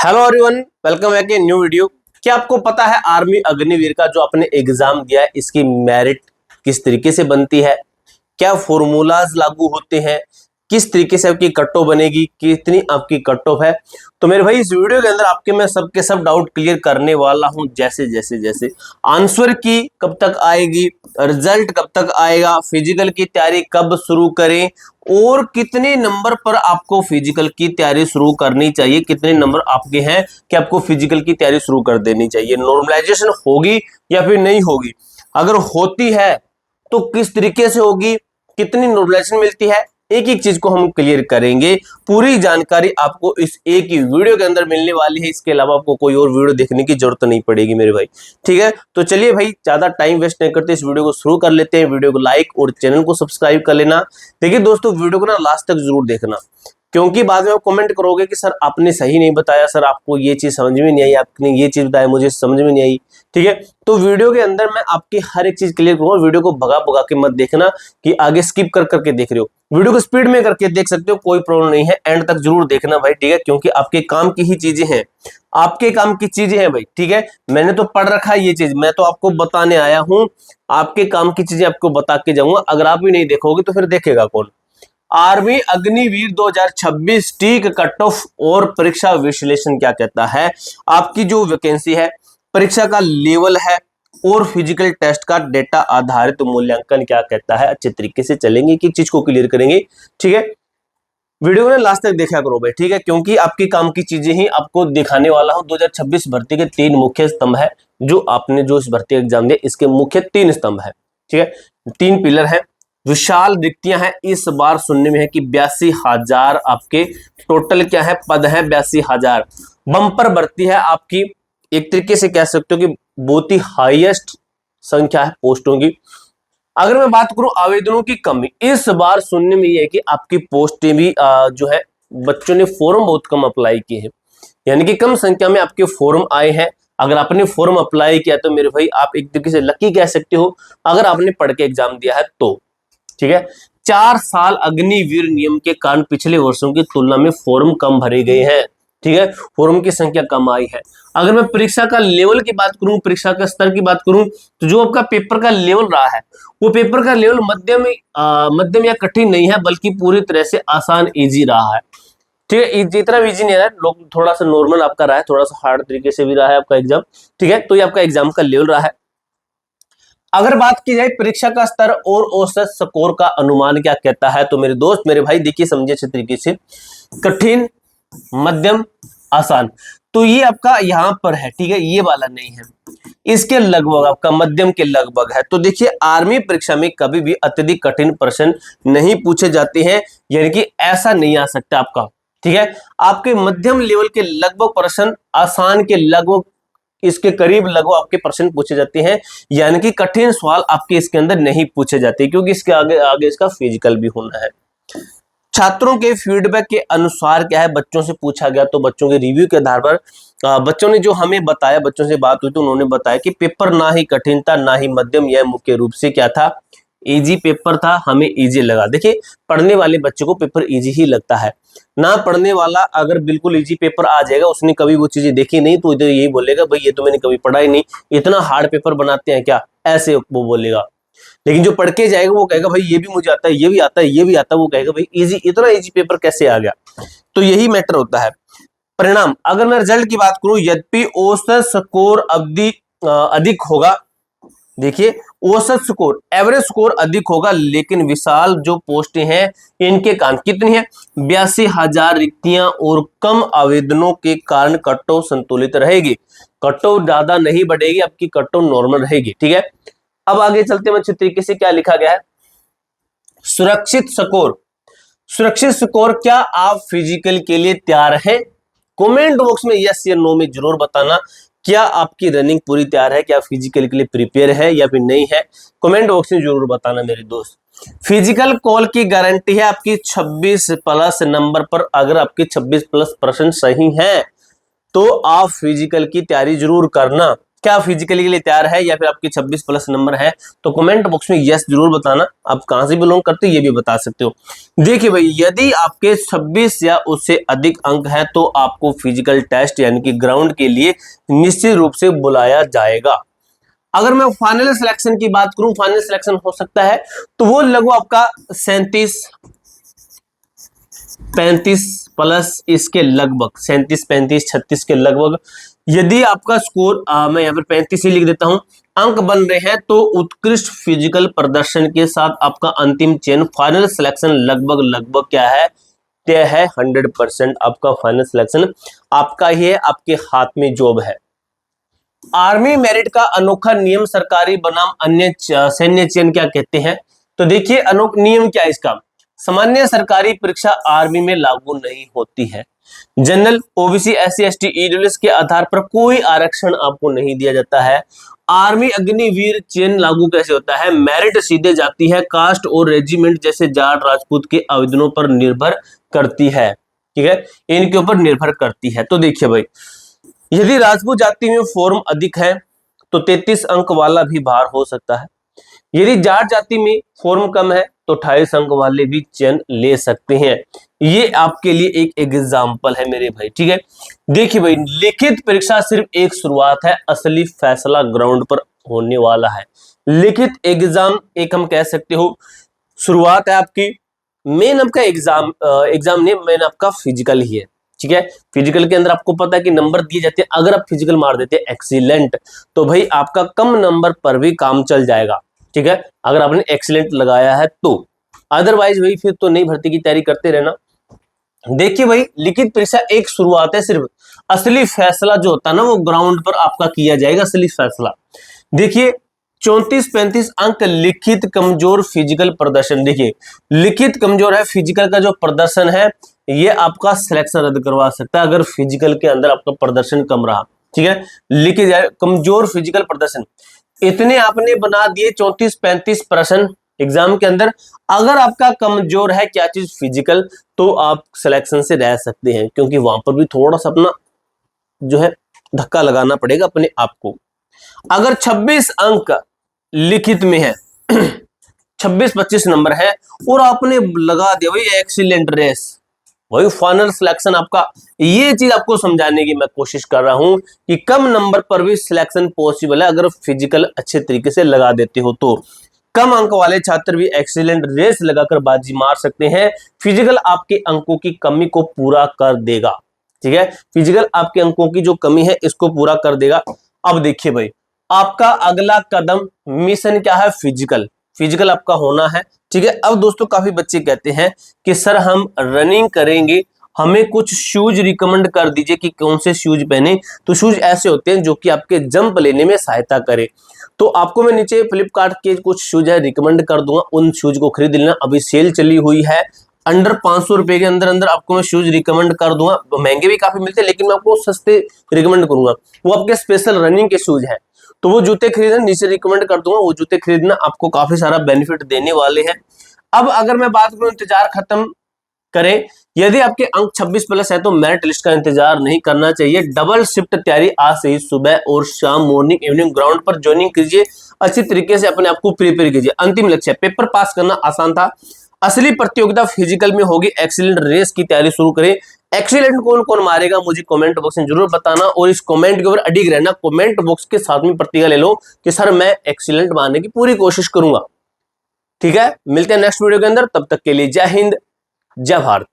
Hello everyone, welcome back new video. क्या आपको पता है आर्मी अग्निवीर का जो आपने एग्जाम दिया है इसकी मेरिट किस तरीके से बनती है, क्या फॉर्मूलाज लागू होते हैं, किस तरीके से आपकी कट ऑफ बनेगी, कितनी आपकी कट ऑफ है। तो मेरे भाई इस वीडियो के अंदर आपके मैं सबके सब डाउट क्लियर करने वाला हूं। जैसे जैसे जैसे आंसर की कब तक आएगी, रिजल्ट कब तक आएगा, फिजिकल की तैयारी कब शुरू करें और कितने नंबर पर आपको फिजिकल की तैयारी शुरू करनी चाहिए, कितने नंबर आपके हैं कि आपको फिजिकल की तैयारी शुरू कर देनी चाहिए, नॉर्मलाइजेशन होगी या फिर नहीं होगी, अगर होती है तो किस तरीके से होगी, कितनी नॉर्मलाइजेशन मिलती है, एक एक चीज को हम क्लियर करेंगे। पूरी जानकारी आपको इस एक ही वीडियो के अंदर मिलने वाली है। इसके अलावा आपको कोई और वीडियो देखने की जरूरत नहीं पड़ेगी मेरे भाई, ठीक है। तो चलिए भाई ज्यादा टाइम वेस्ट नहीं करते, इस वीडियो को शुरू कर लेते हैं। वीडियो को लाइक और चैनल को सब्सक्राइब कर लेना। देखिए दोस्तों, वीडियो को ना लास्ट तक जरूर देखना, क्योंकि बाद में आप कमेंट करोगे कि सर आपने सही नहीं बताया, सर आपको ये चीज समझ में नहीं आई, आपने ये चीज बताया मुझे समझ में नहीं आई, ठीक है। तो वीडियो के अंदर मैं आपकी हर एक चीज क्लियर करूंगा। वीडियो को भगा भगा के मत देखना कि आगे स्किप कर करके देख रहे हो, वीडियो को स्पीड में करके देख सकते हो, कोई प्रॉब्लम नहीं है। एंड तक जरूर देखना भाई, ठीक है, क्योंकि आपके काम की ही चीजें हैं, आपके काम की चीजें हैं भाई, ठीक है। मैंने तो पढ़ रखा है ये चीज, मैं तो आपको बताने आया हूं, आपके काम की चीजें आपको बता के जाऊंगा। अगर आप भी नहीं देखोगे तो फिर देखेगा कौन। आर्मी अग्निवीर 2026 टीक कट ऑफ और परीक्षा विश्लेषण क्या कहता है, आपकी जो वैकेंसी है, परीक्षा का लेवल है और फिजिकल टेस्ट का डेटा आधारित मूल्यांकन क्या कहता है। अच्छे तरीके से चलेंगे, कि चीज को क्लियर करेंगे, ठीक है। वीडियो को लास्ट तक देखा करो भाई, ठीक है, क्योंकि आपकी काम की चीजें ही आपको दिखाने वाला हूं। 2026 भर्ती के 3 मुख्य स्तंभ है, जो आपने जो इस भर्ती एग्जाम दिया इसके मुख्य 3 स्तंभ है, ठीक है, 3 पिलर है। विशाल रिक्तियां हैं, इस बार सुनने में है कि 82,000 आपके टोटल क्या है पद है, 82,000। बम्पर भर्ती है आपकी, एक तरीके से कह सकते हो कि बहुत ही हाईएस्ट संख्या है पोस्टों की। अगर मैं बात करूं आवेदनों की कमी, इस बार सुनने में यह है कि आपकी पोस्टें भी जो है बच्चों ने फॉर्म बहुत कम अप्लाई किए हैं, यानी कि कम संख्या में आपके फॉर्म आए हैं। अगर आपने फॉर्म अप्लाई किया तो मेरे भाई आप एक तरीके से लकी कह सकते हो, अगर आपने पढ़ के एग्जाम दिया है तो, ठीक है। 4 साल अग्निवीर नियम के कारण पिछले वर्षों की तुलना में फॉर्म कम भरे गए हैं, ठीक है, फॉर्म की संख्या कम आई है। अगर मैं परीक्षा का लेवल की बात करूं, परीक्षा का स्तर की बात करूं, तो जो आपका पेपर का लेवल रहा है वो पेपर का लेवल मध्यम या कठिन नहीं है, बल्कि पूरी तरह से आसान इजी रहा है, ठीक है। जितना इजी नहीं रहा है, लोग थोड़ा सा नॉर्मल आपका रहा है, थोड़ा सा हार्ड तरीके से भी रहा है आपका एग्जाम, ठीक है। तो ये आपका एग्जाम का लेवल रहा है। अगर बात की जाए परीक्षा का स्तर और औसत स्कोर का अनुमान क्या कहता है, तो मेरे दोस्त मेरे भाई देखिए समझे अच्छे तरीके से, कठिन, मध्यम, आसान, तो ये आपका यहां पर है, ठीक है, ये वाला नहीं है, इसके लगभग आपका मध्यम के लगभग है। तो देखिए आर्मी परीक्षा में कभी भी अत्यधिक कठिन प्रश्न नहीं पूछे जाते हैं, यानी कि ऐसा नहीं आ सकता आपका, ठीक है। आपके मध्यम लेवल के लगभग प्रश्न, आसान के लगभग इसके करीब लगभग आपके प्रश्न पूछे जाते हैं, यानी कि कठिन सवाल आपके इसके अंदर नहीं पूछे जाते, क्योंकि इसके आगे आगे इसका फिजिकल भी होना है। छात्रों के फीडबैक के अनुसार क्या है, बच्चों से पूछा गया तो बच्चों के रिव्यू के आधार पर बच्चों ने जो हमें बताया, बच्चों से बात हुई तो उन्होंने बताया कि पेपर ना ही कठिन था ना ही मध्यम, यह मुख्य रूप से क्या था, इजी पेपर था, हमें इजी लगा। देखिए पढ़ने वाले बच्चे को पेपर इजी ही लगता है, ना पढ़ने वाला अगर बिल्कुल इजी पेपर आ जाएगा, उसने कभी वो चीजें देखी नहीं, तो इधर यही बोलेगा भाई ये तो मैंने कभी पढ़ा ही नहीं, इतना हार्ड पेपर बनाते हैं क्या, ऐसे वो बोलेगा। लेकिन जो पढ़ के जाएगा वो कहेगा भाई ये भी मुझे आता है, ये भी आता है, ये भी आता है, वो कहेगा भाई इजी, इतना इजी पेपर कैसे आ गया। तो यही मैटर होता है। परिणाम, अगर मैं रिजल्ट की बात करूं, यद्यपि औसत स्कोर अवधि अधिक होगा, देखिए औसत स्कोर एवरेज स्कोर अधिक होगा, लेकिन विशाल जो पोस्टें हैं इनके कारण कितनी है, 82,000 रिक्तियां और कम आवेदनों के कारण कट ऑफ संतुलित रहेगी, कट ऑफ ज्यादा नहीं बढ़ेगी, आपकी कट ऑफ नॉर्मल रहेगी, ठीक है। अब आगे चलते हैं अच्छे तरीके से, क्या लिखा गया है, सुरक्षित स्कोर। सुरक्षित स्कोर, क्या आप फिजिकल के लिए तैयार हैं, कमेंट बॉक्स में यस या नो में जरूर बताना, क्या आपकी रनिंग पूरी तैयार है, क्या फिजिकल के लिए प्रिपेयर है या फिर नहीं है, कमेंट बॉक्स में जरूर बताना मेरे दोस्त। फिजिकल कॉल की गारंटी है आपकी 26 प्लस नंबर पर, अगर आपके 26 प्लस प्रश्न सही हैं तो आप फिजिकल की तैयारी जरूर करना, क्या फिजिकली के लिए तैयार है या फिर आपके 26 प्लस नंबर है? तो कमेंट बॉक्स में यस जरूर बताना। आप कहां से बिलोंग करते हो ये भी बता सकते हो। देखिए भाई, यदि आपके 26 या उससे अधिक अंक है तो आपको फिजिकल टेस्ट यानी कि ग्राउंड के लिए निश्चित रूप से बुलाया जाएगा। अगर मैं फाइनल सिलेक्शन की बात करूं, फाइनल सिलेक्शन हो सकता है तो वो लगभग आपका 37 35 प्लस इसके लगभग 37 35 36 के लगभग। यदि आपका स्कोर मैं यहाँ पर 35 ही लिख देता हूं, अंक बन रहे हैं तो उत्कृष्ट फिजिकल प्रदर्शन के साथ आपका अंतिम चयन फाइनल सिलेक्शन लगभग लगभग क्या है, तय है। 100% आपका फाइनल सिलेक्शन आपका ही है, आपके हाथ में जॉब है। आर्मी मेरिट का अनोखा नियम सरकारी बनाम अन्य सैन्य चयन क्या कहते हैं? तो देखिए अनोखा नियम क्या है इसका, सामान्य सरकारी परीक्षा आर्मी में लागू नहीं होती है। General, OBC, SC, ST, EWS के आधार पर कोई आरक्षण आपको नहीं दिया जाता है। आर्मी अग्निवीर चयन लागू कैसे होता है? मेरिट सीधे जाती है, कास्ट और रेजिमेंट जैसे जाट राजपूत के आवेदनों पर निर्भर करती है। ठीक है, इनके ऊपर निर्भर करती है। तो देखिए भाई, यदि राजपूत जाति में फॉर्म अधिक है तो 33 अंक वाला भी बाहर हो सकता है। यदि जाट जाति में फॉर्म कम है तो 28 अंक वाले भी चयन ले सकते हैं। ये आपके लिए एक एग्जाम्पल है मेरे भाई। ठीक है, देखिए भाई, लिखित परीक्षा सिर्फ एक शुरुआत है, असली फैसला ग्राउंड पर होने वाला है। लिखित एग्जाम एक हम कह सकते हो शुरुआत है आपकी, मेन आपका एग्जाम नहीं, मेन आपका फिजिकल ही है। ठीक है, फिजिकल के अंदर आपको पता है कि नंबर दिए जाते हैं। अगर आप फिजिकल मार देते हैं एक्सीलेंट तो भाई आपका कम नंबर पर भी काम चल जाएगा। ठीक है, अगर आपने एक्सीलेंट लगाया है तो, अदरवाइज भाई फिर तो नई भर्ती की तैयारी करते रहना। देखिए भाई, लिखित परीक्षा एक शुरुआत है सिर्फ, असली फैसला जो होता है ना वो ग्राउंड पर आपका किया जाएगा, असली फैसला। देखिए 34-35 अंक लिखित कमजोर फिजिकल प्रदर्शन, देखिए लिखित कमजोर है, फिजिकल का जो प्रदर्शन है ये आपका सिलेक्शन रद्द करवा सकता है अगर फिजिकल के अंदर आपका प्रदर्शन कम रहा। ठीक है, लिखित कमजोर फिजिकल प्रदर्शन इतने आपने बना दिए 34-35 प्रश्न एग्जाम के अंदर, अगर आपका कमजोर है क्या चीज, फिजिकल, तो आप सिलेक्शन से रह सकते हैं, क्योंकि वहां पर भी थोड़ा सा अपना जो है धक्का लगाना पड़ेगा अपने आप को। अगर 26 अंक लिखित में है 26-25 नंबर है और आपने लगा दिया भाई एक्सीलेंट रेस, वही फाइनल सिलेक्शन आपका। ये चीज आपको समझाने की मैं कोशिश कर रहा हूं कि कम नंबर पर भी सिलेक्शन पॉसिबल है अगर फिजिकल अच्छे तरीके से लगा देते हो तो। कम अंक वाले छात्र भी एक्सीलेंट रेस लगाकर बाजी मार सकते हैं। फिजिकल आपके अंकों की कमी को पूरा कर देगा। ठीक है, फिजिकल आपके अंकों की जो कमी है इसको पूरा कर देगा। अब देखिए भाई, आपका अगला कदम मिशन क्या है, फिजिकल, फिजिकल आपका होना है। ठीक है, अब दोस्तों काफी बच्चे कहते हैं कि सर हम रनिंग करेंगे, हमें कुछ शूज रिकमेंड कर दीजिए कि कौन से शूज पहने। तो शूज ऐसे होते हैं जो कि आपके जंप लेने में सहायता करे। तो आपको मैं नीचे फ्लिपकार्ट के कुछ शूज है रिकमेंड कर दूंगा, उन शूज को खरीद लेना। अभी सेल चली हुई है, अंडर 500 रुपए के अंदर अंदर आपको मैं शूज रिकमेंड कर दूंगा। महंगे भी काफी मिलते हैं लेकिन मैं आपको सस्ते रिकमेंड करूंगा। वो आपके स्पेशल रनिंग के शूज हैं, तो वो जूते खरीदना, नीचे रिकमेंड कर दूंगा, वो जूते खरीदना, आपको काफी सारा बेनिफिट देने वाले हैं। अब अगर मैं बात करूं इंतजार खत्म करें, यदि आपके अंक 26 प्लस है तो मेरिट लिस्ट का इंतजार नहीं करना चाहिए। डबल शिफ्ट तैयारी आज से ही सुबह और शाम, मॉर्निंग इवनिंग ग्राउंड पर ज्वाइनिंग कीजिए, अच्छी तरीके से अपने आप को प्रिपेयर कीजिए। अंतिम लक्ष्य पेपर पास करना आसान था, असली प्रतियोगिता फिजिकल में होगी। एक्सीलेंट रेस की तैयारी शुरू करें। एक्सीलेंट कौन कौन मारेगा मुझे कमेंट बॉक्स में जरूर बताना, और इस कमेंट के ऊपर अडिग रहना। कमेंट बॉक्स के साथ में प्रतिज्ञा ले लो कि सर मैं एक्सीलेंट मारने की पूरी कोशिश करूंगा। ठीक है, मिलते हैं नेक्स्ट वीडियो के अंदर, तब तक के लिए जय हिंद, जय भारत।